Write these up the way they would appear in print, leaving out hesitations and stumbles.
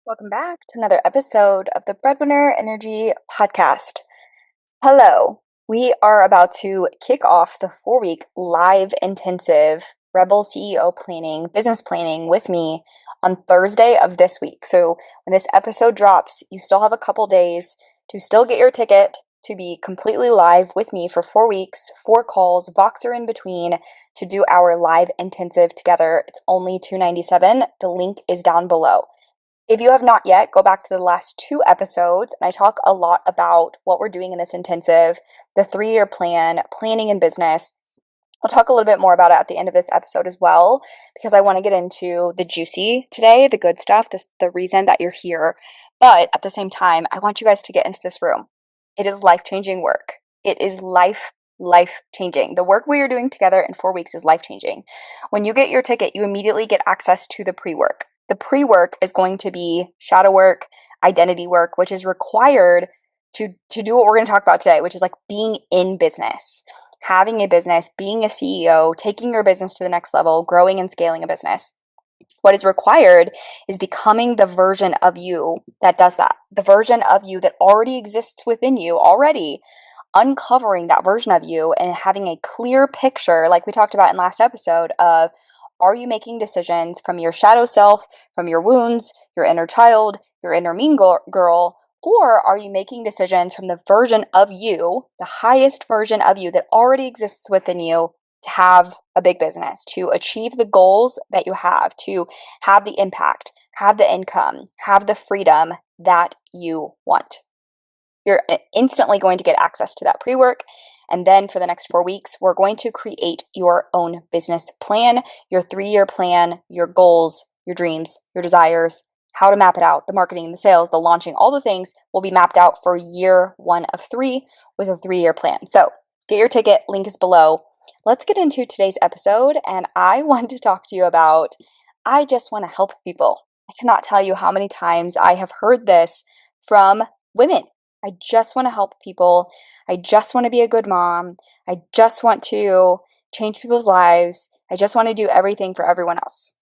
Welcome back to another episode of the Breadwinner Energy Podcast. Hello, we are about to kick off the 4-week live intensive Rebel CEO planning, business planning with me on Thursday of this week. So when this episode drops, you still have a couple days to still get your ticket to be completely live with me for 4 weeks, 4 calls, Voxer in between to do our live intensive together. It's only $297. The link is down below. If you have not yet, go back to the last 2 episodes, and I talk a lot about what we're doing in this intensive, the 3-year plan, planning in business. I'll talk a little bit more about it at the end of this episode as well, because I want to get into the juicy today, the good stuff, the reason that you're here. But at the same time, I want you guys to get into this room. It is life-changing work. It is life-changing. The work we are doing together in 4 weeks is life-changing. When you get your ticket, you immediately get access to the pre-work. The pre-work is going to be shadow work, identity work, which is required to do what we're going to talk about today, which is like being in business, having a business, being a CEO, taking your business to the next level, growing and scaling a business. What is required is becoming the version of you that does that, the version of you that already exists within you already, uncovering that version of you and having a clear picture, like we talked about in last episode, of are you making decisions from your shadow self, from your wounds, your inner child, your inner mean girl, or are you making decisions from the version of you, the highest version of you that already exists within you to have a big business, to achieve the goals that you have, to have the impact, have the income, have the freedom that you want? You're instantly going to get access to that pre-work. And then for the next 4 weeks, we're going to create your own business plan, your 3-year plan, your goals, your dreams, your desires, how to map it out, the marketing, the sales, the launching, all the things will be mapped out for year 1 of 3 with a 3-year plan. So get your ticket, link is below. Let's get into today's episode. And I want to talk to you about, I just want to help people. I cannot tell you how many times I have heard this from women. I just want to help people. I just want to be a good mom. I just want to change people's lives. I just want to do everything for everyone else.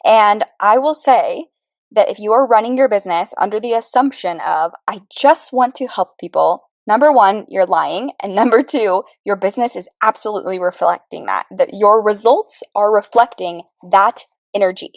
And I will say that if you are running your business under the assumption of, I just want to help people, number 1, you're lying. And number 2, your business is absolutely reflecting that your results are reflecting that energy.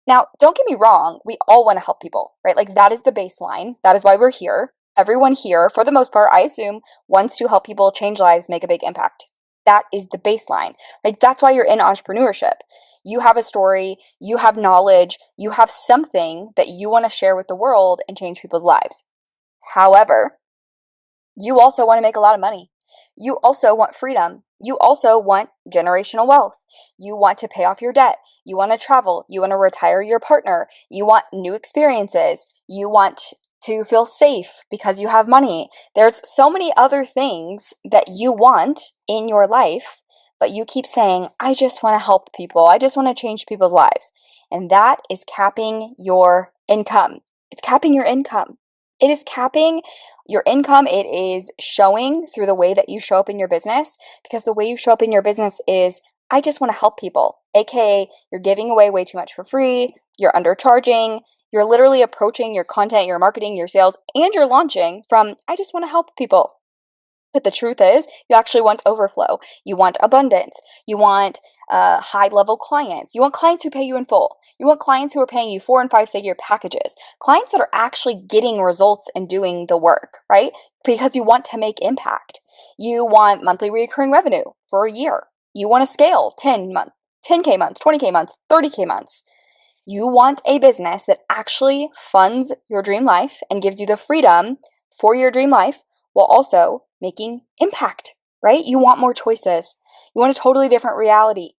Now, don't get me wrong. We all want to help people, right? Like that is the baseline. That is why we're here. Everyone here, for the most part, I assume, wants to help people change lives, make a big impact. That is the baseline. Like that's why you're in entrepreneurship. You have a story, you have knowledge, you have something that you want to share with the world and change people's lives. However, you also want to make a lot of money. You also want freedom. You also want generational wealth. You want to pay off your debt. You want to travel. You want to retire your partner. You want new experiences. You want to feel safe because you have money. There's so many other things that you want in your life, but you keep saying, I just want to help people. I just want to change people's lives. And that is capping your income. It's capping your income. It is capping your income. It is showing through the way that you show up in your business, because the way you show up in your business is, I just want to help people, aka you're giving away way too much for free, you're undercharging, you're literally approaching your content, your marketing, your sales, and your launching from, I just want to help people. But the truth is, you actually want overflow. You want abundance. You want high-level clients. You want clients who pay you in full. You want clients who are paying you 4 and 5-figure packages. Clients that are actually getting results and doing the work, right? Because you want to make impact. You want monthly recurring revenue for a year. You want to scale 10K months, 20K months, 30K months. You want a business that actually funds your dream life and gives you the freedom for your dream life while also making impact, right? You want more choices. You want a totally different reality.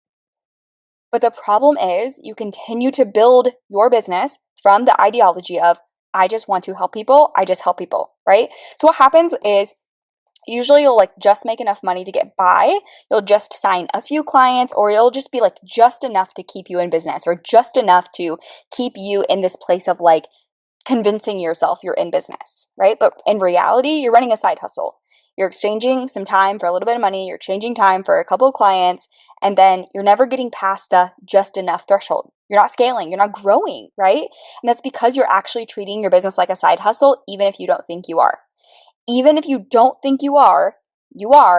But the problem is you continue to build your business from the ideology of, I just want to help people. I just help people, right? So what happens is usually you'll like just make enough money to get by. You'll just sign a few clients, or you'll just be like just enough to keep you in business, or just enough to keep you in this place of like convincing yourself you're in business, right? But in reality, you're running a side hustle. You're exchanging some time for a little bit of money, you're exchanging time for a couple of clients, and then you're never getting past the just enough threshold. You're not scaling, you're not growing, right? And that's because you're actually treating your business like a side hustle, even if you don't think you are. Even if you don't think you are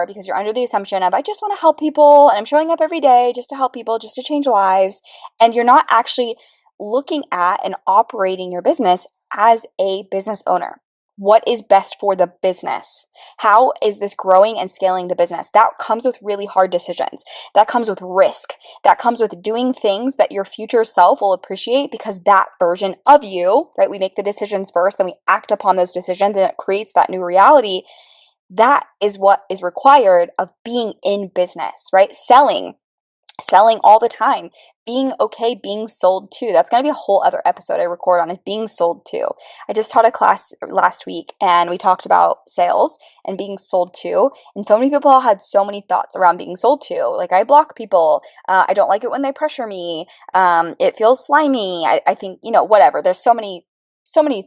because you're under the assumption of, I just want to help people and I'm showing up every day just to help people, just to change lives. And you're not actually looking at and operating your business as a business owner. What is best for the business? How is this growing and scaling the business? That comes with really hard decisions. That comes with risk. That comes with doing things that your future self will appreciate because that version of you, right? We make the decisions first, then we act upon those decisions, and it creates that new reality. That is what is required of being in business, right? Selling all the time, being okay being sold to. That's going to be a whole other episode I record on, is being sold to. I just taught a class last week and we talked about sales and being sold to. And so many people had so many thoughts around being sold to. Like, I block people. I don't like it when they pressure me. It feels slimy. I think, whatever. There's so many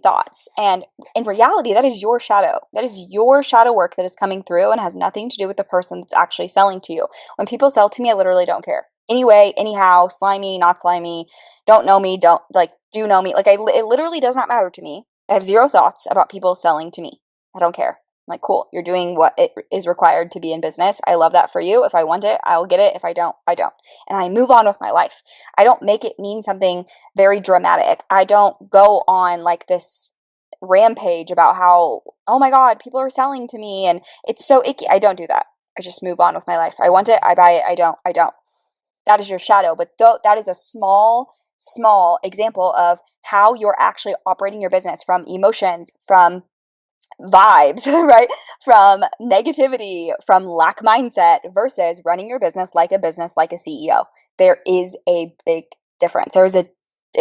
thoughts. And in reality, that is your shadow. That is your shadow work that is coming through and has nothing to do with the person that's actually selling to you. When people sell to me, I literally don't care. Anyway, anyhow, slimy, not slimy, don't know me, don't like, do know me. Like, it literally does not matter to me. I have zero thoughts about people selling to me. I don't care. I'm like, cool, you're doing what it is required to be in business. I love that for you. If I want it, I'll get it. If I don't, I don't. And I move on with my life. I don't make it mean something very dramatic. I don't go on like this rampage about how, oh my God, people are selling to me and it's so icky. I don't do that. I just move on with my life. I want it, I buy it, I don't. That is your shadow. But that is a small example of how you're actually operating your business, from emotions, from vibes, right? From negativity, from lack mindset, versus running your business like a CEO. There is a big difference. There is a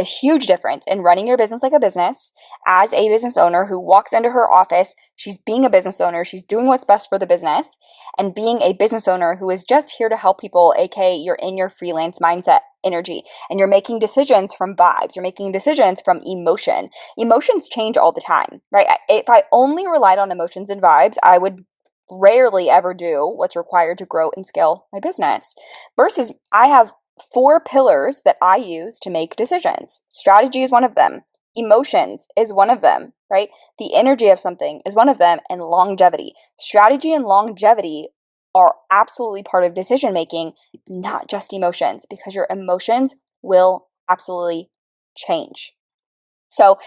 huge difference in running your business like a business as a business owner who walks into her office. She's being a business owner. She's doing what's best for the business, and being a business owner who is just here to help people, aka you're in your freelance mindset energy and you're making decisions from vibes. You're making decisions from emotion. Emotions change all the time, right? If I only relied on emotions and vibes, I would rarely ever do what's required to grow and scale my business. Versus, I have 4 pillars that I use to make decisions. Strategy is one of them. Emotions is one of them, right? The energy of something is one of them, and longevity. Strategy and longevity are absolutely part of decision making, not just emotions, because your emotions will absolutely change. So,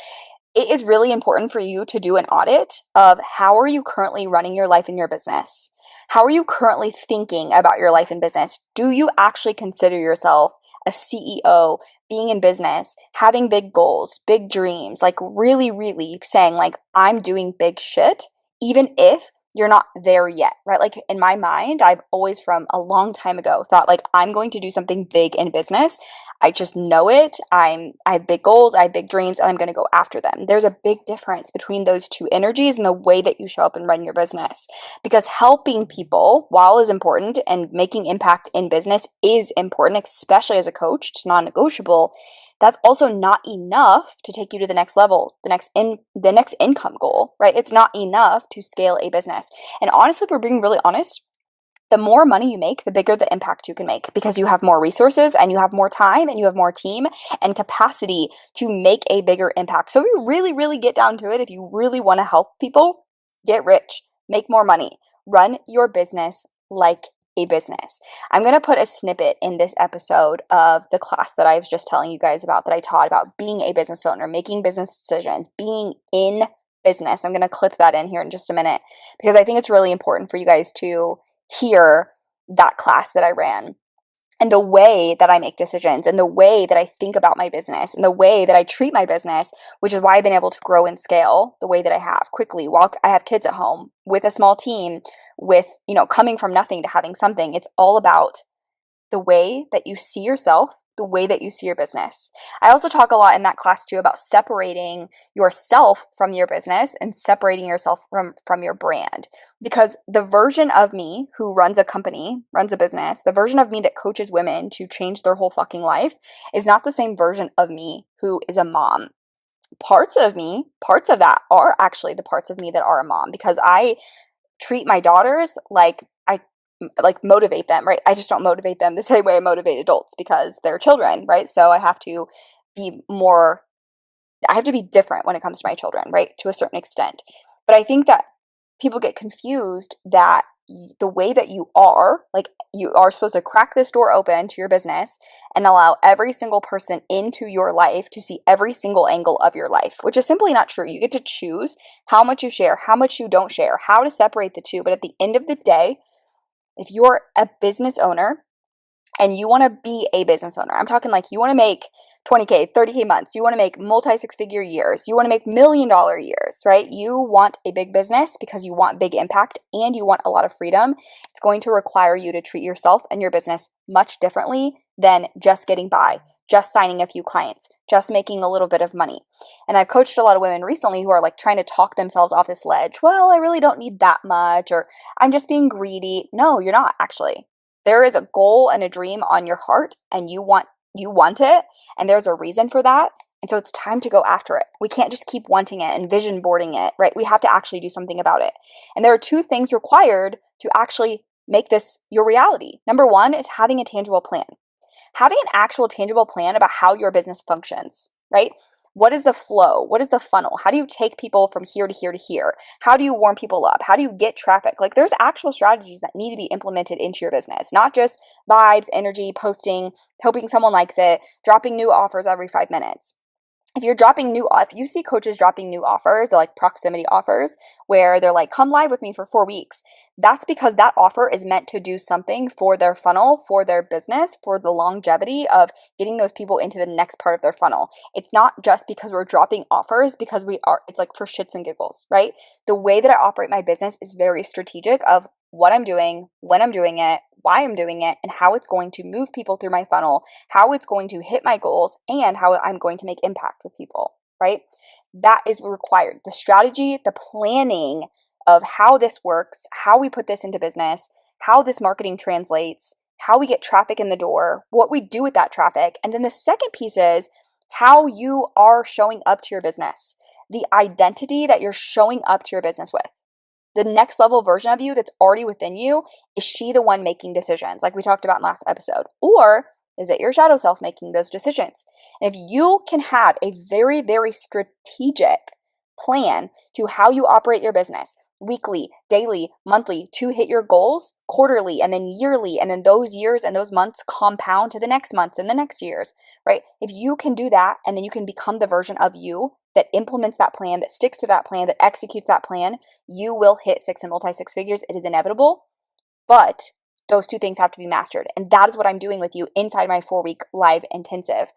it is really important for you to do an audit of, how are you currently running your life and your business? How are you currently thinking about your life and business? Do you actually consider yourself a CEO, being in business, having big goals, big dreams, like really, really saying, like, I'm doing big shit, even if you're not there yet, right? Like, in my mind, I've always, from a long time ago, thought, like, I'm going to do something big in business. I just know it. I have big goals, I have big dreams, and I'm going to go after them. There's a big difference between those two energies and the way that you show up and run your business. Because helping people, while is important, and making impact in business is important, especially as a coach, it's non-negotiable. That's also not enough to take you to the next level, the next income goal, right? It's not enough to scale a business. And honestly, if we're being really honest, the more money you make, the bigger the impact you can make, because you have more resources and you have more time and you have more team and capacity to make a bigger impact. So if you really, really get down to it, if you really want to help people get rich, make more money, run your business like a business. I'm going to put a snippet in this episode of the class that I was just telling you guys about, that I taught about being a business owner, making business decisions, being in business. I'm going to clip that in here in just a minute, because I think it's really important for you guys to hear that class that I ran, and the way that I make decisions, and the way that I think about my business, and the way that I treat my business, which is why I've been able to grow and scale the way that I have quickly while I have kids at home, with a small team, with, coming from nothing to having something. It's all about the way that you see yourself, the way that you see your business. I also talk a lot in that class too about separating yourself from your business and separating yourself from your brand. Because the version of me who runs a company, runs a business, the version of me that coaches women to change their whole fucking life, is not the same version of me who is a mom. Parts of that are actually the parts of me that are a mom, because I treat my daughters like I like motivate them, right? I just don't motivate them the same way I motivate adults because they're children, right? So I have to be different when it comes to my children, right? To a certain extent. But I think that people get confused that the way that you are, like you are supposed to crack this door open to your business and allow every single person into your life to see every single angle of your life, which is simply not true. You get to choose how much you share, how much you don't share, how to separate the two. But at the end of the day, if you're a business owner, and you want to be a business owner, I'm talking like you want to make 20K, 30K months, you want to make multi six figure years, you want to make $1 million years, right? You want a big business because you want big impact and you want a lot of freedom. It's going to require you to treat yourself and your business much differently than just getting by, just signing a few clients, just making a little bit of money. And I've coached a lot of women recently who are like trying to talk themselves off this ledge. Well, I really don't need that much, or I'm just being greedy. No, you're not actually. There is a goal and a dream on your heart and you want it, and there's a reason for that. And so it's time to go after it. We can't just keep wanting it and vision boarding it, right? We have to actually do something about it. And there are two things required to actually make this your reality. Number one is having a tangible plan. Having an actual tangible plan about how your business functions, right? What is the flow? What is the funnel? How do you take people from here to here to here? How do you warm people up? How do you get traffic? Like there's actual strategies that need to be implemented into your business, not just vibes, energy, posting, hoping someone likes it, dropping new offers every 5 minutes. If you see coaches dropping new offers, or like proximity offers, where they're like, come live with me for 4 weeks, that's because that offer is meant to do something for their funnel, for their business, for the longevity of getting those people into the next part of their funnel. It's not just because we're dropping offers because it's like for shits and giggles, right? The way that I operate my business is very strategic of what I'm doing, when I'm doing it, why I'm doing it, and how it's going to move people through my funnel, how it's going to hit my goals, and how I'm going to make impact with people, right? That is required. The strategy, the planning of how this works, how we put this into business, how this marketing translates, how we get traffic in the door, what we do with that traffic. And then the second piece is how you are showing up to your business, the identity that you're showing up to your business with. The next level version of you that's already within you, is she the one making decisions like we talked about in last episode? Or is it your shadow self making those decisions? And if you can have a very, very strategic plan to how you operate your business, weekly, daily, monthly, to hit your goals, quarterly, and then yearly, and then those years and those months compound to the next months and the next years, right? If you can do that, and then you can become the version of you that implements that plan, that sticks to that plan, that executes that plan, you will hit six and multi six figures. It is inevitable, but those two things have to be mastered. And that is what I'm doing with you inside my 4-week live intensive.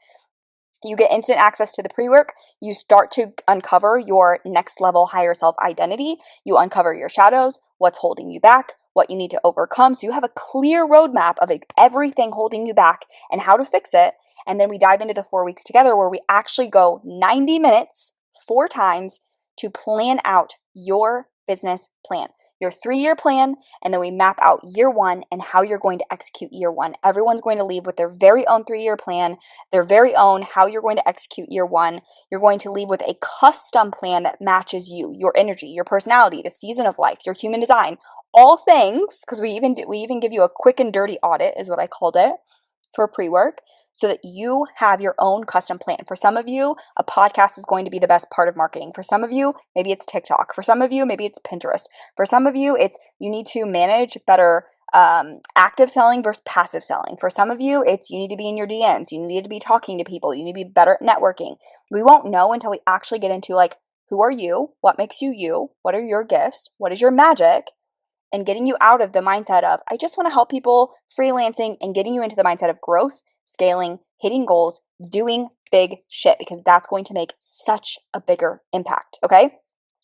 You get instant access to the pre-work. You start to uncover your next level higher self identity. You uncover your shadows, what's holding you back, what you need to overcome. So you have a clear roadmap of everything holding you back and how to fix it. And then we dive into the 4 weeks together where we actually go 90 minutes, 4 times, to plan out your business plan, your 3-year plan, and then we map out year one and how you're going to execute year one. Everyone's going to leave with their very own 3-year plan, their very own how you're going to execute year one. You're going to leave with a custom plan that matches you, your energy, your personality, the season of life, your human design, all things, because we even give you a quick and dirty audit, is what I called it, for pre-work, so that you have your own custom plan. For some of you, a podcast is going to be the best part of marketing. For some of you, maybe it's TikTok. For some of you, maybe it's Pinterest. For some of you, it's you need to manage better active selling versus passive selling. For some of you, it's you need to be in your DMs. You need to be talking to people. You need to be better at networking. We won't know until we actually get into like, who are you? What makes you you? What are your gifts? What is your magic? And getting you out of the mindset of, I just want to help people freelancing, and getting you into the mindset of growth, scaling, hitting goals, doing big shit, because that's going to make such a bigger impact. Okay.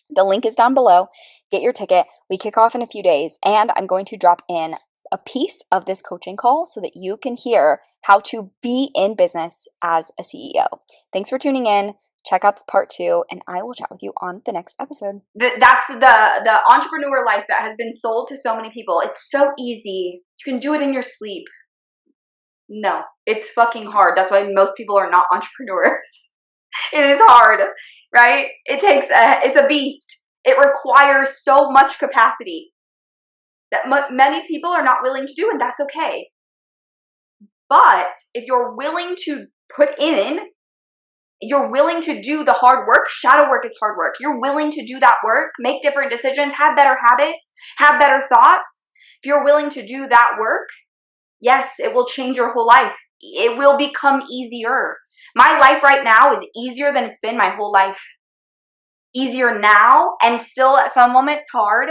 The link is down below. Get your ticket. We kick off in a few days, and I'm going to drop in a piece of this coaching call so that you can hear how to be in business as a CEO. Thanks for tuning in. Check out part 2, and I will chat with you on the next episode. That's the entrepreneur life that has been sold to so many people. It's so easy. You can do it in your sleep. No, it's fucking hard. That's why most people are not entrepreneurs. It is hard, right? It's a beast. It requires so much capacity. that many people are not willing to do, and that's okay. But if you're willing to put in, you're willing to do the hard work. Shadow work is hard work. You're willing to do that work, make different decisions, have better habits, have better thoughts. If you're willing to do that work, yes, it will change your whole life. It will become easier. My life right now is easier than it's been my whole life. Easier now, and still at some moments hard,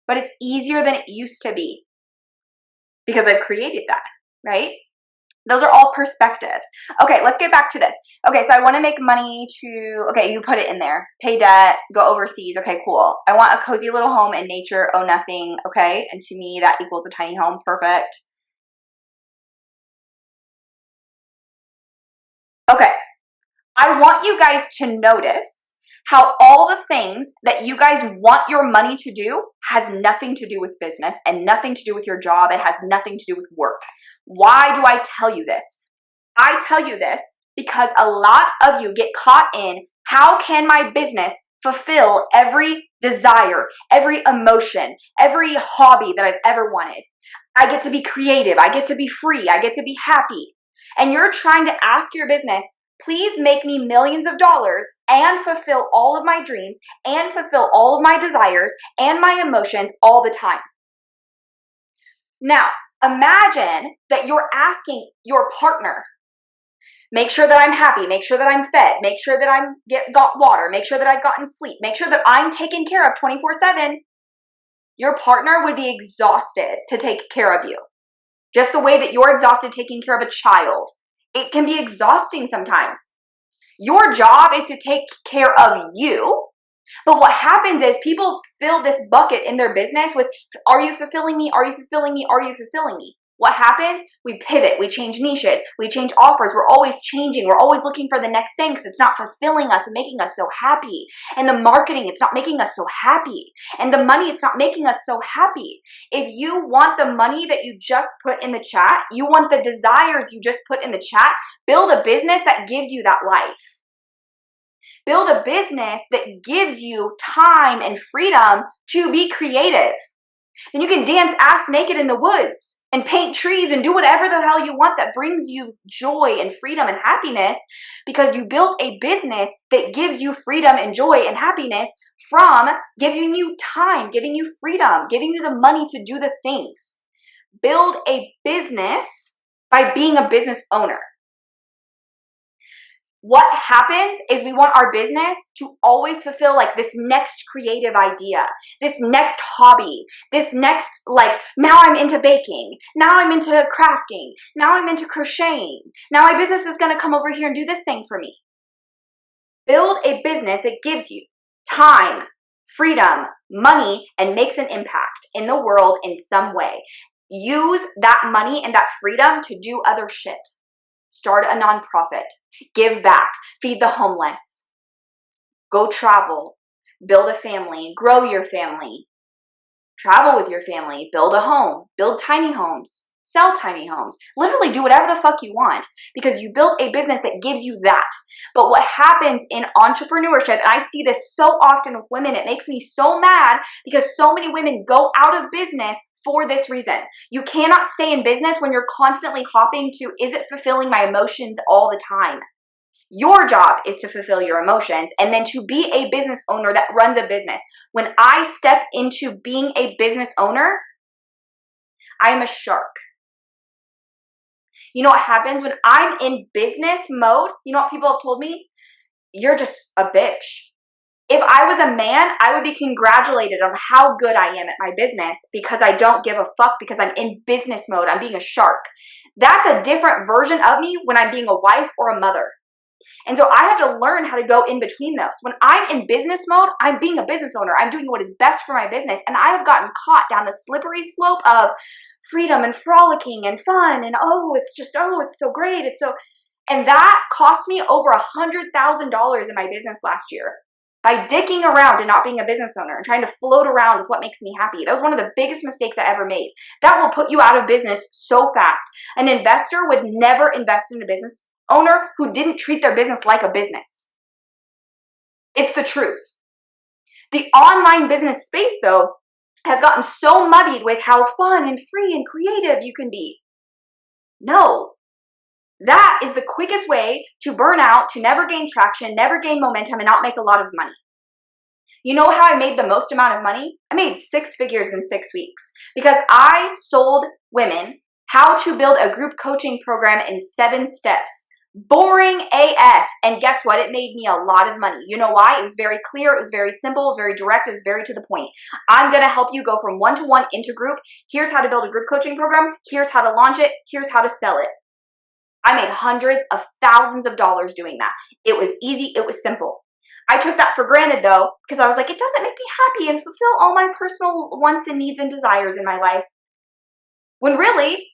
but it's easier than it used to be because I've created that, right? Those are all perspectives. Okay, let's get back to this. Okay, so I want to make money to, okay, you put it in there. Pay debt, go overseas. Okay, cool. I want a cozy little home in nature, owe nothing. Okay, and to me, that equals a tiny home. Perfect. Okay, I want you guys to notice how all the things that you guys want your money to do has nothing to do with business and nothing to do with your job. It has nothing to do with work. Why do I tell you this? I tell you this because a lot of you get caught in, how can my business fulfill every desire, every emotion, every hobby that I've ever wanted? I get to be creative. I get to be free. I get to be happy. And you're trying to ask your business, please make me millions of dollars and fulfill all of my dreams and fulfill all of my desires and my emotions all the time. Now, imagine that you're asking your partner, make sure that I'm happy, make sure that I'm fed, make sure that I'm got water, make sure that I've gotten sleep, make sure that I'm taken care of 24/7. Your partner would be exhausted to take care of you. Just the way that you're exhausted taking care of a child. It can be exhausting sometimes. Your job is to take care of you. But what happens is people fill this bucket in their business with, are you fulfilling me? Are you fulfilling me? Are you fulfilling me? What happens? We pivot, we change niches, we change offers. We're always changing. We're always looking for the next thing because it's not fulfilling us and making us so happy. And the marketing, it's not making us so happy. And the money, it's not making us so happy. If you want the money that you just put in the chat, you want the desires you just put in the chat, build a business that gives you that life. Build a business that gives you time and freedom to be creative. Then you can dance ass naked in the woods and paint trees and do whatever the hell you want that brings you joy and freedom and happiness because you built a business that gives you freedom and joy and happiness from giving you time, giving you freedom, giving you the money to do the things. Build a business by being a business owner. What happens is we want our business to always fulfill like this next creative idea, this next hobby, this next, like, now I'm into baking, now I'm into crafting, now I'm into crocheting, now my business is going to come over here and do this thing for me. Build a business that gives you time, freedom, money, and makes an impact in the world in some way. Use that money and that freedom to do other shit. Start a nonprofit, give back, feed the homeless, go travel, build a family, grow your family, travel with your family, build a home, build tiny homes, sell tiny homes, literally do whatever the fuck you want because you built a business that gives you that. But what happens in entrepreneurship, and I see this so often with women, it makes me so mad because so many women go out of business for this reason. You cannot stay in business when you're constantly hopping to, is it fulfilling my emotions all the time? Your job is to fulfill your emotions and then to be a business owner that runs a business. When I step into being a business owner, I am a shark. You know what happens when I'm in business mode? You know what people have told me? You're just a bitch. If I was a man, I would be congratulated on how good I am at my business because I don't give a fuck because I'm in business mode. I'm being a shark. That's a different version of me when I'm being a wife or a mother. And so I have to learn how to go in between those. When I'm in business mode, I'm being a business owner. I'm doing what is best for my business. And I have gotten caught down the slippery slope of freedom and frolicking and fun. And it's so great. And that cost me over $100,000 in my business last year. By dicking around and not being a business owner and trying to float around with what makes me happy. That was one of the biggest mistakes I ever made. That will put you out of business so fast. An investor would never invest in a business owner who didn't treat their business like a business. It's the truth. The online business space, though, has gotten so muddied with how fun and free and creative you can be. No, that is the quickest way to burn out, to never gain traction, never gain momentum, and not make a lot of money. You know how I made the most amount of money? I made 6 figures in 6 weeks because I sold women how to build a group coaching program in 7 steps. Boring AF. And guess what? It made me a lot of money. You know why? It was very clear. It was very simple. It was very direct. It was very to the point. I'm going to help you go from one-to-one into group. Here's how to build a group coaching program. Here's how to launch it. Here's how to sell it. I made hundreds of thousands of dollars doing that. It was easy. It was simple. I took that for granted though, because I was like, it doesn't make me happy and fulfill all my personal wants and needs and desires in my life. When really,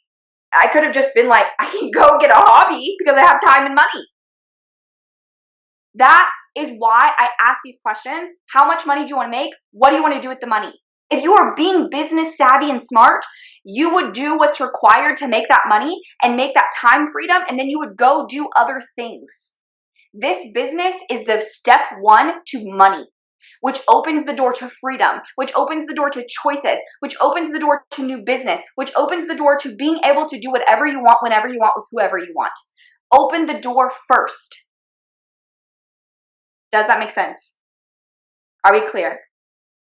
I could have just been like, I can go get a hobby because I have time and money. That is why I ask these questions. How much money do you want to make? What do you want to do with the money? If you are being business savvy and smart, you would do what's required to make that money and make that time freedom, and then you would go do other things. This business is the step 1 to money, which opens the door to freedom, which opens the door to choices, which opens the door to new business, which opens the door to being able to do whatever you want, whenever you want, with whoever you want. Open the door first. Does that make sense? Are we clear?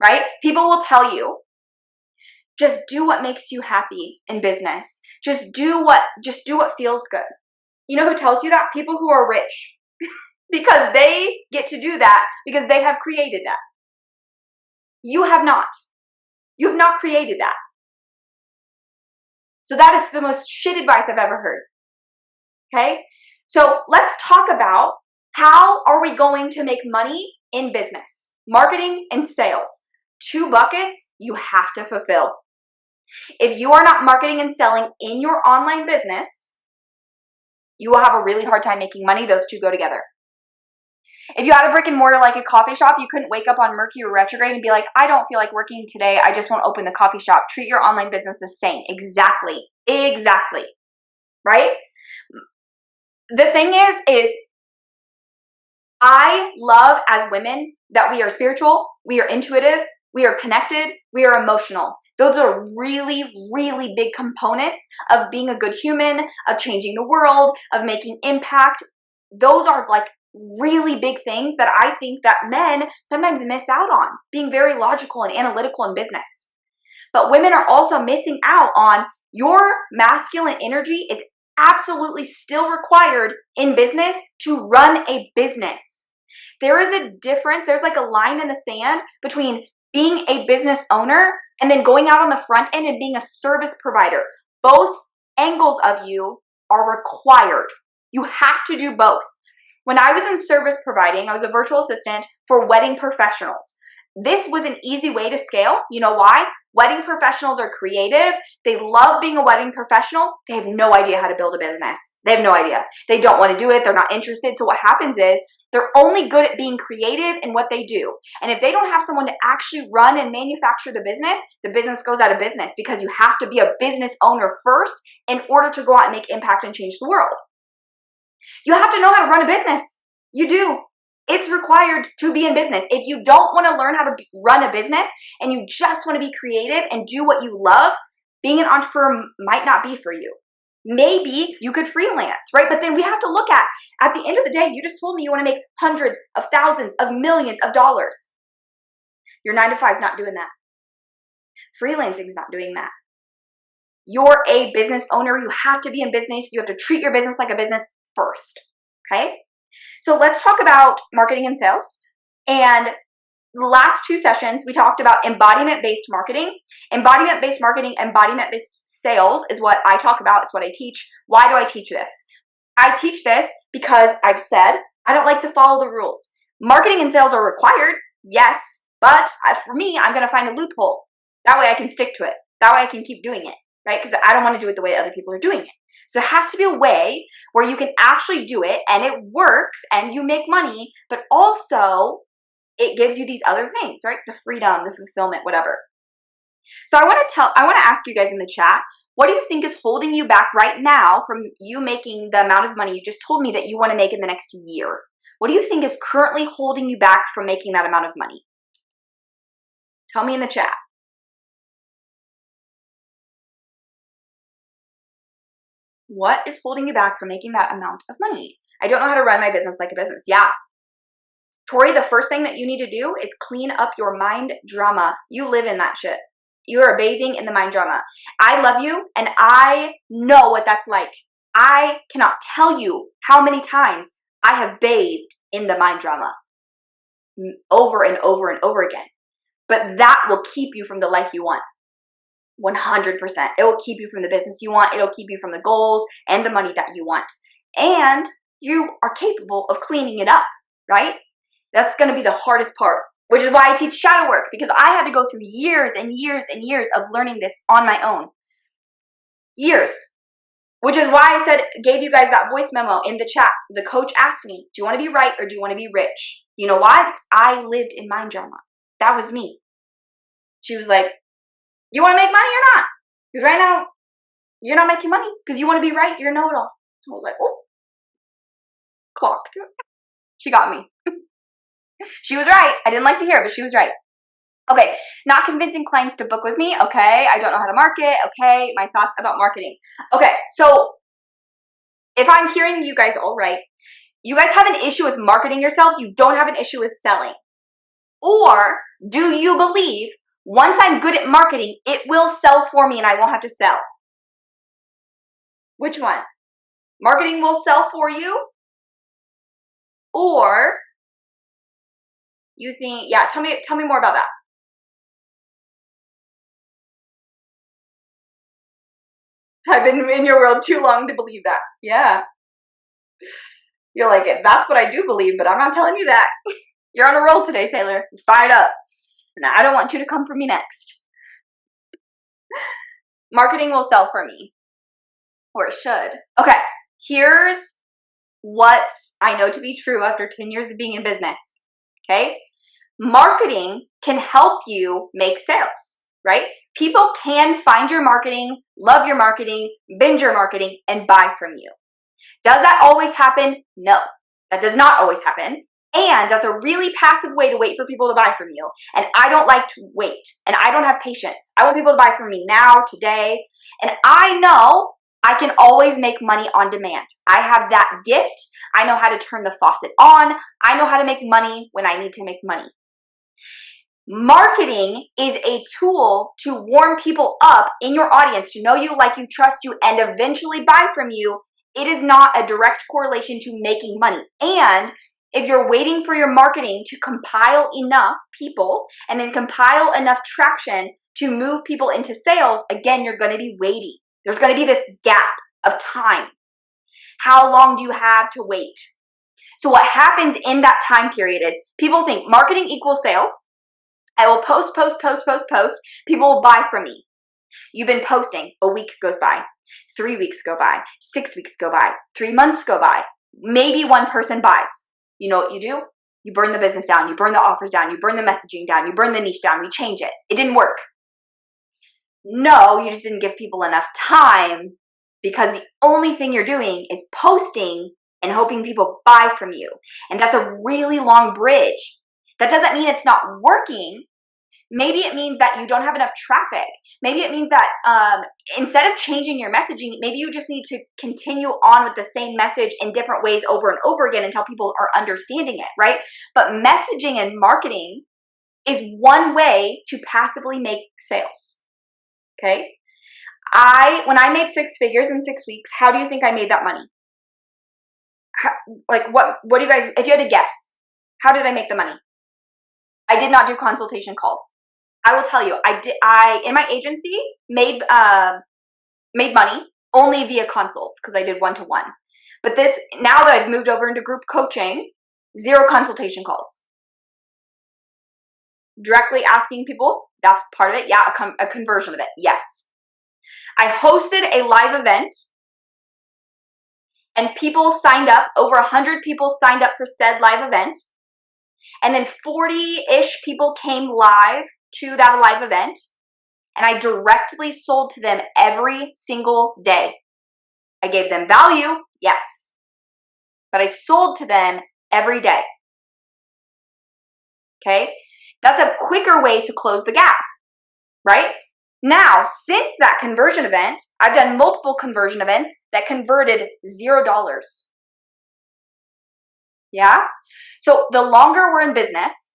Right? People will tell you, just do what makes you happy in business. Just do what feels good. You know who tells you that? People who are rich. Because they get to do that because they have created that. You have not. You have not created that. So that is the most shit advice I've ever heard. Okay? So let's talk about how are we going to make money in business? Marketing and sales. 2 buckets you have to fulfill. If you are not marketing and selling in your online business, you will have a really hard time making money. Those 2 go together. If you had a brick and mortar like a coffee shop, you couldn't wake up on Mercury retrograde and be like, I don't feel like working today. I just won't open the coffee shop. Treat your online business the same. Exactly. Exactly. Right? The thing is I love as women that we are spiritual, we are intuitive, we are connected, we are emotional. Those are really, really big components of being a good human, of changing the world, of making impact. Those are like really big things that I think that men sometimes miss out on, being very logical and analytical in business. But women are also missing out on your masculine energy is absolutely still required in business to run a business. There is a difference. There's like a line in the sand between being a business owner and then going out on the front end and being a service provider. Both angles of you are required. You have to do both. When I was in service providing, I was a virtual assistant for wedding professionals. This was an easy way to scale. You know why? Wedding professionals are creative. They love being a wedding professional. They have no idea how to build a business. They have no idea. They don't want to do it. They're not interested. So what happens is they're only good at being creative in what they do. And if they don't have someone to actually run and manufacture the business goes out of business because you have to be a business owner first in order to go out and make impact and change the world. You have to know how to run a business. You do. It's required to be in business. If you don't want to learn how to run a business and you just want to be creative and do what you love, being an entrepreneur might not be for you. Maybe you could freelance, right? But then we have to look at the end of the day, you just told me you want to make hundreds of thousands of millions of dollars. Your 9 to 5 is not doing that. Freelancing is not doing that. You're a business owner. You have to be in business. You have to treat your business like a business first, okay? So let's talk about marketing and sales. And the last 2 sessions, we talked about embodiment-based marketing. Embodiment-based marketing, embodiment-based sales is what I talk about. It's what I teach. Why do I teach this? I teach this because I've said I don't like to follow the rules. Marketing and sales are required, yes, but for me, I'm going to find a loophole. That way I can stick to it. That way I can keep doing it, right? Because I don't want to do it the way other people are doing it. So it has to be a way where you can actually do it and it works and you make money, but also it gives you these other things, right? The freedom, the fulfillment, whatever. So I want to ask you guys in the chat, what do you think is holding you back right now from you making the amount of money you just told me that you want to make in the next year? What do you think is currently holding you back from making that amount of money? Tell me in the chat. What is holding you back from making that amount of money? I don't know how to run my business like a business. Yeah. Tori, the first thing that you need to do is clean up your mind drama. You live in that shit. You are bathing in the mind drama. I love you, and I know what that's like. I cannot tell you how many times I have bathed in the mind drama over and over and over again. But that will keep you from the life you want. 100%. It will keep you from the business you want. It'll keep you from the goals and the money that you want. And you are capable of cleaning it up, right? That's going to be the hardest part, which is why I teach shadow work, because I had to go through years and years and years of learning this on my own. Years. Which is why I gave you guys that voice memo in the chat. The coach asked me, do you want to be right or do you want to be rich? You know why? Because I lived in mind drama. That was me. She was like, you want to make money or not? Because right now, you're not making money because you want to be right. You're a know-it-all. I was like, oh, clocked. She got me. She was right. I didn't like to hear it, but she was right. Okay, not convincing clients to book with me. Okay, I don't know how to market. Okay, my thoughts about marketing. Okay, so if I'm hearing you guys all right, you guys have an issue with marketing yourselves. You don't have an issue with selling. Or do you believe once I'm good at marketing, it will sell for me and I won't have to sell? Which one? Marketing will sell for you? Or you think, yeah, tell me more about that. I've been in your world too long to believe that. Yeah. You're like, that's what I do believe, but I'm not telling you that. You're on a roll today, Taylor. You're fired up. And I don't want you to come for me next. Marketing will sell for me. Or it should. Okay, here's what I know to be true after 10 years of being in business. Okay? Marketing can help you make sales, right? People can find your marketing, love your marketing, binge your marketing, and buy from you. Does that always happen? No, that does not always happen. And that's a really passive way to wait for people to buy from you. And I don't like to wait. And I don't have patience. I want people to buy from me now, today. And I know I can always make money on demand. I have that gift. I know how to turn the faucet on. I know how to make money when I need to make money. Marketing is a tool to warm people up in your audience to know you, like you, trust you, and eventually buy from you. It is not a direct correlation to making money. And if you're waiting for your marketing to compile enough people and then compile enough traction to move people into sales, again, you're going to be waiting. There's going to be this gap of time. How long do you have to wait? So what happens in that time period is people think marketing equals sales. I will post. People will buy from me. You've been posting. A week goes by. 3 weeks go by. 6 weeks go by. 3 months go by. Maybe one person buys. You know what you do? You burn the business down. You burn the offers down. You burn the messaging down. You burn the niche down. You change it. It didn't work. No, you just didn't give people enough time because the only thing you're doing is posting and hoping people buy from you. And that's a really long bridge. That doesn't mean it's not working. Maybe it means that you don't have enough traffic. Maybe it means that instead of changing your messaging, maybe you just need to continue on with the same message in different ways over and over again until people are understanding it, right? But messaging and marketing is one way to passively make sales, okay? When I made 6 figures in 6 weeks, how do you think I made that money? What do you guys, if you had to guess, how did I make the money? I did not do consultation calls. I will tell you, I in my agency made money only via consults because I did 1-to-1. But now that I've moved over into group coaching, 0 consultation calls. Directly asking people, that's part of it. Yeah, a conversion of it. Yes. I hosted a live event and people signed up. Over 100 people signed up for said live event. And then 40-ish people came live to that live event. And I directly sold to them every single day. I gave them value, yes. But I sold to them every day. Okay? That's a quicker way to close the gap, right? Now, since that conversion event, I've done multiple conversion events that converted $0. Yeah? So the longer we're in business,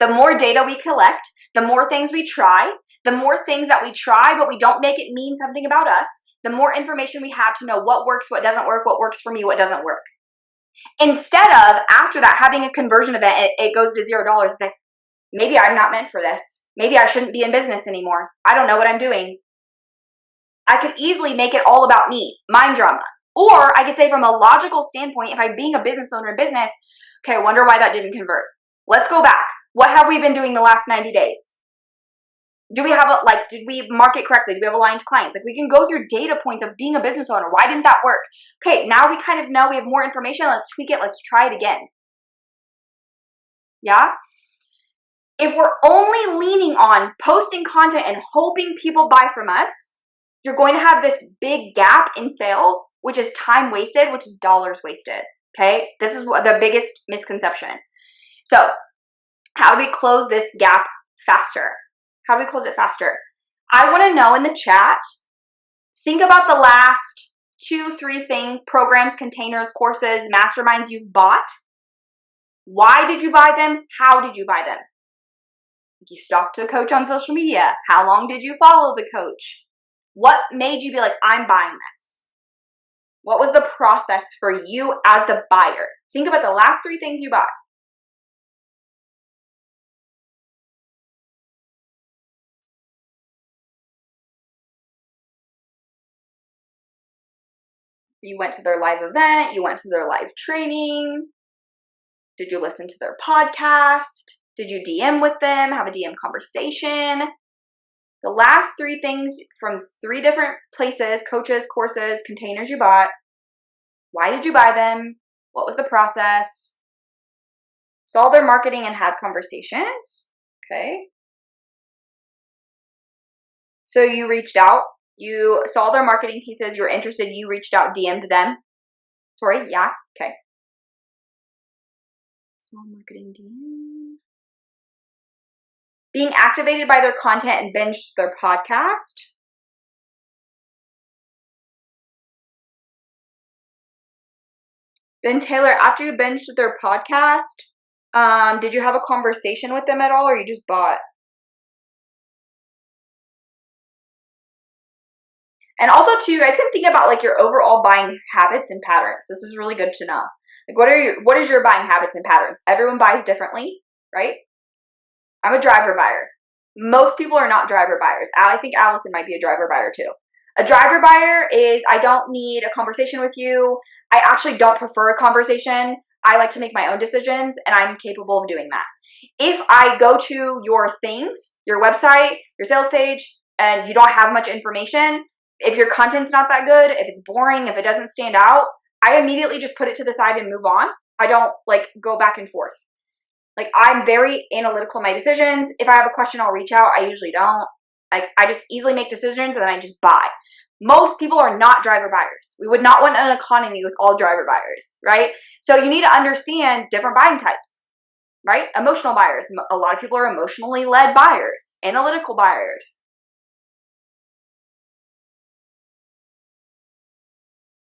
the more data we collect, the more things we try, the more things that we try, but we don't make it mean something about us, the more information we have to know what works, what doesn't work, what works for me, what doesn't work. Instead of, after that, having a conversion event, it goes to $0, it's like, maybe I'm not meant for this. Maybe I shouldn't be in business anymore. I don't know what I'm doing. I could easily make it all about me, mind drama. Or I could say from a logical standpoint, if I'm being a business owner in business, okay, I wonder why that didn't convert. Let's go back. What have we been doing the last 90 days? Do we have did we market correctly? Do we have aligned clients? Like, we can go through data points of being a business owner. Why didn't that work? Okay, now we kind of know, we have more information. Let's tweak it. Let's try it again. Yeah? If we're only leaning on posting content and hoping people buy from us, you're going to have this big gap in sales, which is time wasted, which is dollars wasted. Okay? This is the biggest misconception. So, how do we close this gap faster? How do we close it faster? I want to know in the chat, think about the last 2-3 programs, containers, courses, masterminds you've bought. Why did you buy them? How did you buy them? You stalked the coach on social media. How long did you follow the coach? What made you be like, I'm buying this? What was the process for you as the buyer? Think about the last 3 things you bought. You went to their live event. You went to their live training. Did you listen to their podcast? Did you DM with them? Have a DM conversation? The last 3 things from 3 different places, coaches, courses, containers you bought. Why did you buy them? What was the process? Saw their marketing and had conversations. Okay. So you reached out. You saw their marketing pieces. You were interested. You reached out, DM'd them. Sorry. Yeah. Okay. Saw marketing DM. Being activated by their content and binged their podcast. Then Taylor, after you binged their podcast, did you have a conversation with them at all, or you just bought? And also too, you guys can think about like your overall buying habits and patterns. This is really good to know. Like, what is your buying habits and patterns? Everyone buys differently, right? I'm a driver buyer. Most people are not driver buyers. I think Allison might be a driver buyer too. A driver buyer is, I don't need a conversation with you. I actually don't prefer a conversation. I like to make my own decisions, and I'm capable of doing that. If I go to your things, your website, your sales page, and you don't have much information, if your content's not that good, if it's boring, if it doesn't stand out, I immediately just put it to the side and move on. I don't like go back and forth. Like, I'm very analytical in my decisions. If I have a question, I'll reach out. I usually don't. Like, I just easily make decisions and then I just buy. Most people are not driver buyers. We would not want an economy with all driver buyers, right? So you need to understand different buying types, right? Emotional buyers. A lot of people are emotionally led buyers, analytical buyers.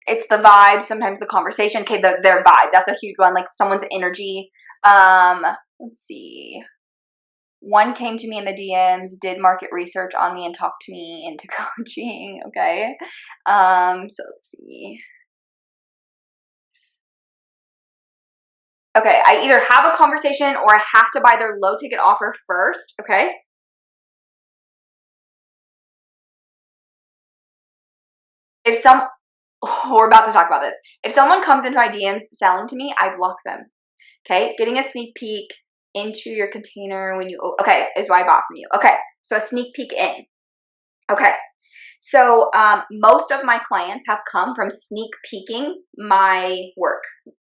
It's the vibe, sometimes the conversation. Okay, their vibe. That's a huge one. Like someone's energy. Let's see. One came to me in the DMs, did market research on me and talked to me into coaching. Okay. So let's see. Okay, I either have a conversation or I have to buy their low ticket offer first. Okay. We're about to talk about this. If someone comes into my DMs selling to me, I block them. Okay, getting a sneak peek into your container when you, okay, is what I bought from you. Okay, so a sneak peek in. Okay, so most of my clients have come from sneak peeking my work,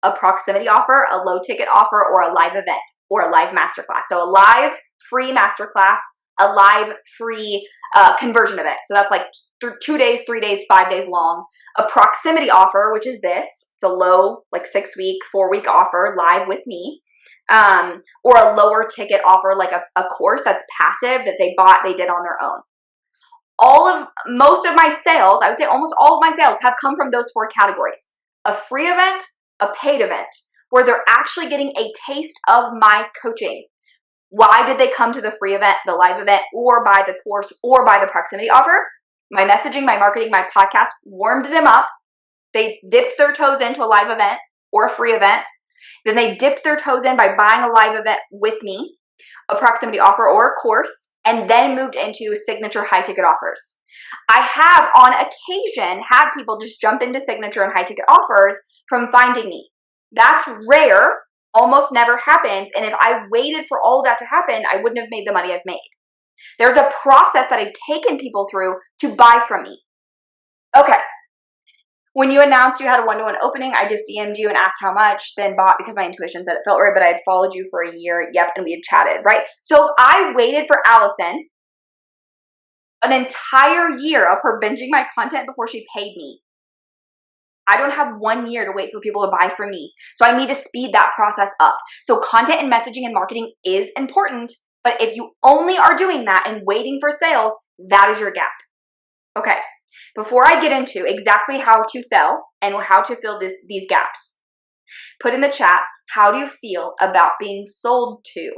a proximity offer, a low ticket offer, or a live event, or a live masterclass. So a live free masterclass, a live free conversion event. So that's like 2 days, 3 days, 5 days long. A proximity offer, which is this. It's a low, like 6-week, 4-week offer live with me. Or a lower ticket offer, like a course that's passive that they bought, they did on their own. most of my sales, I would say almost all of my sales have come from those 4 categories. A free event, a paid event, where they're actually getting a taste of my coaching. Why did they come to the free event, the live event, or buy the course, or buy the proximity offer? My messaging, my marketing, my podcast warmed them up. They dipped their toes into a live event or a free event. Then they dipped their toes in by buying a live event with me, a proximity offer or a course, and then moved into signature high ticket offers. I have on occasion had people just jump into signature and high ticket offers from finding me. That's rare, almost never happens. And if I waited for all of that to happen, I wouldn't have made the money I've made. There's a process that I've taken people through to buy from me. Okay. When you announced you had a one-to-one opening, I just DM'd you and asked how much, then bought because my intuition said it felt right, but I had followed you for a year. Yep, and we had chatted, right? So I waited for Allison an entire year of her binging my content before she paid me. I don't have 1 year to wait for people to buy from me. So I need to speed that process up. So content and messaging and marketing is important, but if you only are doing that and waiting for sales, that is your gap. Okay. Before I get into exactly how to sell and how to fill these gaps, put in the chat, how do you feel about being sold to?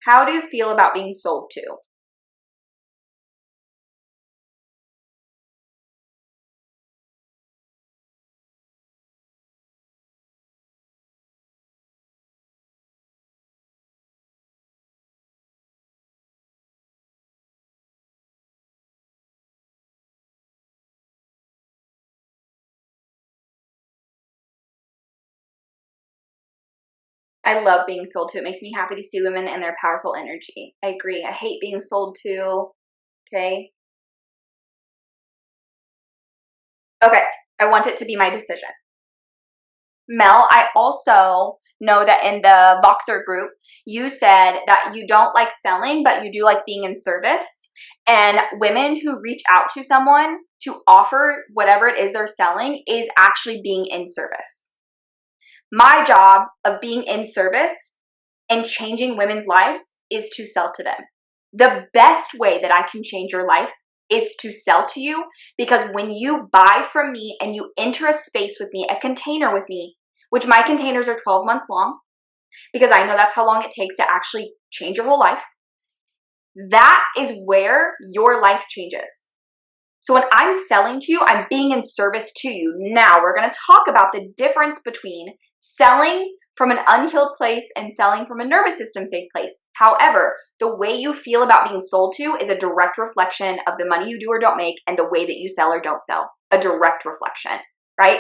How do you feel about being sold to? I love being sold to. It makes me happy to see women and their powerful energy. I agree. I hate being sold to. Okay. Okay. I want it to be my decision. Mel, I also know that in the Voxer group, you said that you don't like selling, but you do like being in service. And women who reach out to someone to offer whatever it is they're selling is actually being in service. My job of being in service and changing women's lives is to sell to them. The best way that I can change your life is to sell to you, because when you buy from me and you enter a space with me, a container with me, which my containers are 12 months long, because I know that's how long it takes to actually change your whole life, that is where your life changes. So when I'm selling to you, I'm being in service to you. Now we're going to talk about the difference between selling from an unhealed place and selling from a nervous system safe place. However, the way you feel about being sold to is a direct reflection of the money you do or don't make and the way that you sell or don't sell. A direct reflection, right?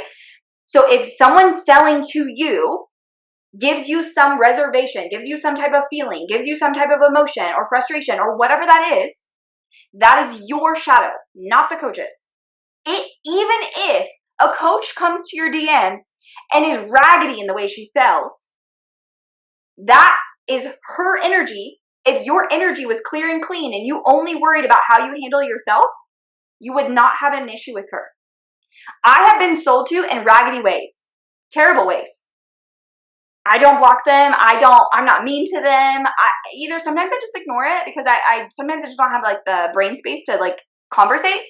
So if someone's selling to you, gives you some reservation, gives you some type of feeling, gives you some type of emotion or frustration or whatever that is your shadow, not the coach's. Even if a coach comes to your DMs and is raggedy in the way she sells, that is her energy. If your energy was clear and clean and you only worried about how you handle yourself, you would not have an issue with her. I have been sold to in raggedy ways, terrible ways. I don't block them. I'm not mean to them. Sometimes I just ignore it because sometimes I just don't have like the brain space to like conversate.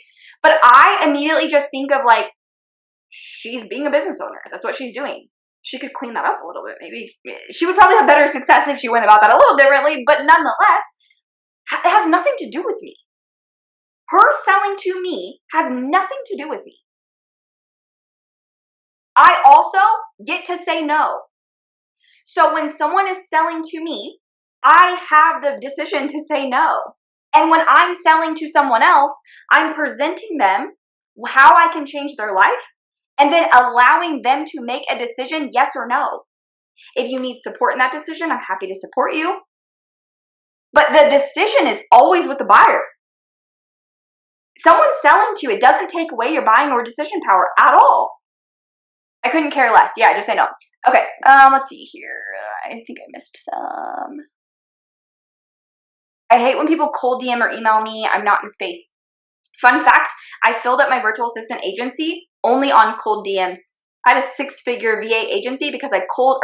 But I immediately just think of like, she's being a business owner. That's what she's doing. She could clean that up a little bit. Maybe she would probably have better success if she went about that a little differently, but nonetheless, it has nothing to do with me. Her selling to me has nothing to do with me. I also get to say no. So when someone is selling to me, I have the decision to say no. And when I'm selling to someone else, I'm presenting them how I can change their life and then allowing them to make a decision, yes or no. If you need support in that decision, I'm happy to support you. But the decision is always with the buyer. Someone selling to you, it doesn't take away your buying or decision power at all. I couldn't care less. Yeah, just say no. Okay, let's see here. I think I missed some. I hate when people cold DM or email me. I'm not in space. Fun fact, I filled up my virtual assistant agency only on cold DMs. I had a 6-figure VA agency because I cold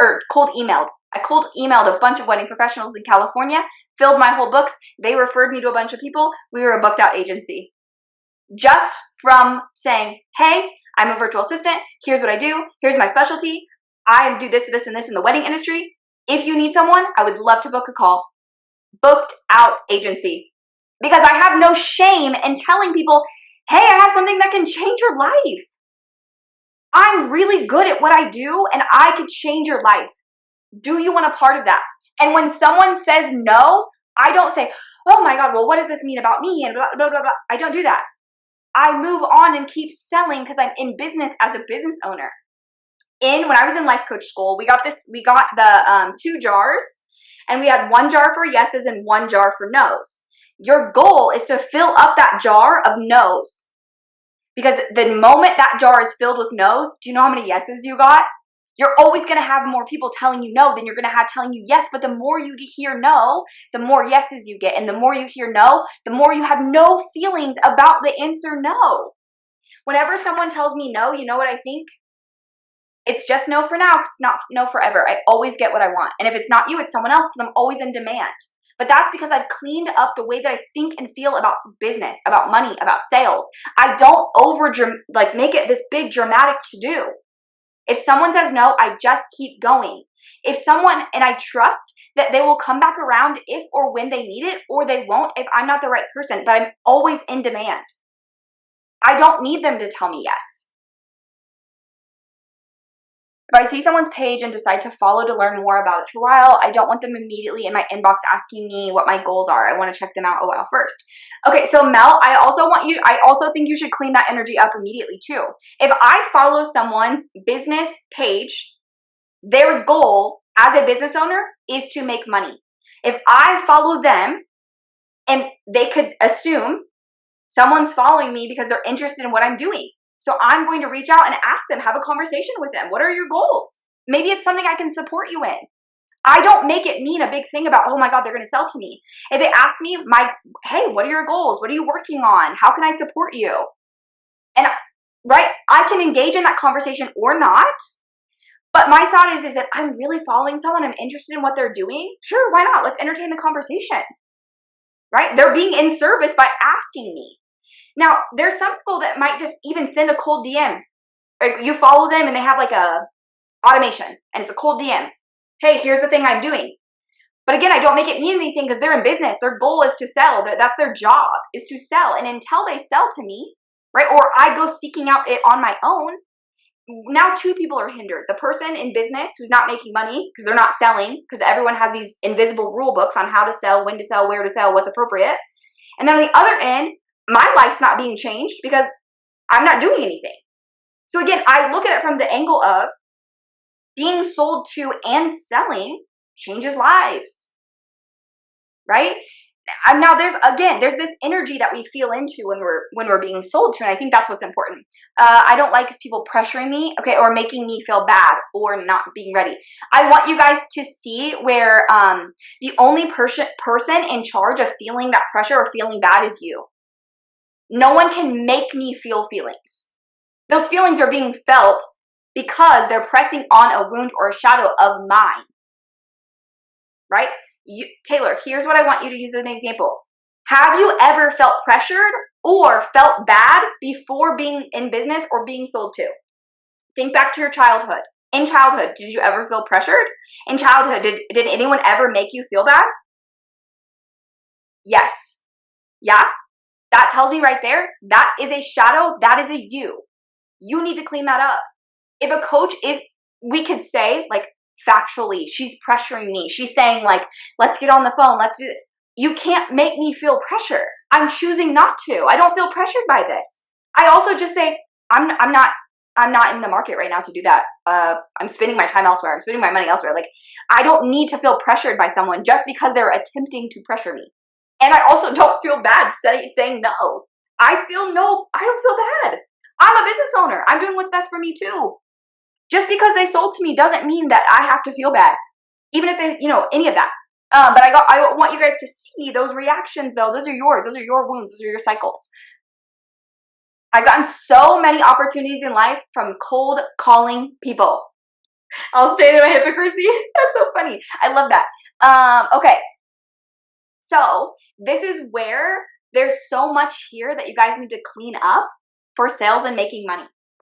emailed. I cold emailed a bunch of wedding professionals in California, filled my whole books. They referred me to a bunch of people. We were a booked out agency. Just from saying, hey, I'm a virtual assistant. Here's what I do. Here's my specialty. I do this, this, and this in the wedding industry. If you need someone, I would love to book a call. Booked out agency. Because I have no shame in telling people, hey, I have something that can change your life. I'm really good at what I do and I could change your life. Do you want a part of that? And when someone says no, I don't say, oh my God, well, what does this mean about me? And blah, blah, blah, blah. I don't do that. I move on and keep selling because I'm in business as a business owner. When I was in life coach school, we got the 2 jars, and we had 1 jar for yeses and 1 jar for nos. Your goal is to fill up that jar of no's. Because the moment that jar is filled with no's, do you know how many yeses you got? You're always going to have more people telling you no than you're going to have telling you yes. But the more you hear no, the more yeses you get. And the more you hear no, the more you have no feelings about the answer no. Whenever someone tells me no, you know what I think? It's just no for now, because it's not no forever. I always get what I want. And if it's not you, it's someone else, because I'm always in demand. But that's because I've cleaned up the way that I think and feel about business, about money, about sales. I don't make it this big dramatic to do. If someone says no, I just keep going. And I trust that they will come back around if or when they need it, or they won't if I'm not the right person, but I'm always in demand. I don't need them to tell me yes. If I see someone's page and decide to follow to learn more about it for a while, I don't want them immediately in my inbox asking me what my goals are. I want to check them out a while first. Okay, so Mel, I also think you should clean that energy up immediately too. If I follow someone's business page, their goal as a business owner is to make money. If I follow them, and they could assume someone's following me because they're interested in what I'm doing. So I'm going to reach out and ask them, have a conversation with them. What are your goals? Maybe it's something I can support you in. I don't make it mean a big thing about, oh my God, they're going to sell to me. If they ask me, hey, what are your goals? What are you working on? How can I support you? And I can engage in that conversation or not. But my thought is that I'm really following someone. I'm interested in what they're doing. Sure, why not? Let's entertain the conversation. Right? They're being in service by asking me. Now, there's some people that might just even send a cold DM. Like, you follow them and they have like a automation and it's a cold DM. Hey, here's the thing I'm doing. But again, I don't make it mean anything because they're in business. Their goal is to sell. That's their job, is to sell. And until they sell to me, right, or I go seeking out it on my own, now 2 people are hindered. The person in business who's not making money because they're not selling, because everyone has these invisible rule books on how to sell, when to sell, where to sell, what's appropriate. And then on the other end, my life's not being changed because I'm not doing anything. So again, I look at it from the angle of being sold to and selling changes lives, right? And now there's this energy that we feel into when we're being sold to, and I think that's what's important. I don't like people pressuring me, okay, or making me feel bad or not being ready. I want you guys to see where the only person in charge of feeling that pressure or feeling bad is you. No one can make me feel feelings. Those feelings are being felt because they're pressing on a wound or a shadow of mine, right? Taylor, here's what I want you to use as an example. Have you ever felt pressured or felt bad before being in business or being sold to? Think back to your childhood. In childhood, did you ever feel pressured? In childhood, did anyone ever make you feel bad? Yes. Yeah? That tells me right there, that is a shadow, that is a you. You need to clean that up. If a coach we could say, like, factually, she's pressuring me. She's saying, like, let's get on the phone, let's do it. You can't make me feel pressure. I'm choosing not to. I don't feel pressured by this. I also just say, I'm not in the market right now to do that. I'm spending my time elsewhere. I'm spending my money elsewhere. Like, I don't need to feel pressured by someone just because they're attempting to pressure me. And I also don't feel bad saying no. I don't feel bad. I'm a business owner. I'm doing what's best for me too. Just because they sold to me doesn't mean that I have to feel bad. Even if they, any of that. But I want you guys to see those reactions though. Those are yours. Those are your wounds. Those are your cycles. I've gotten so many opportunities in life from cold calling people. I'll stay to my hypocrisy. That's so funny. I love that. Okay. So this is where there's so much here that you guys need to clean up for sales and making money.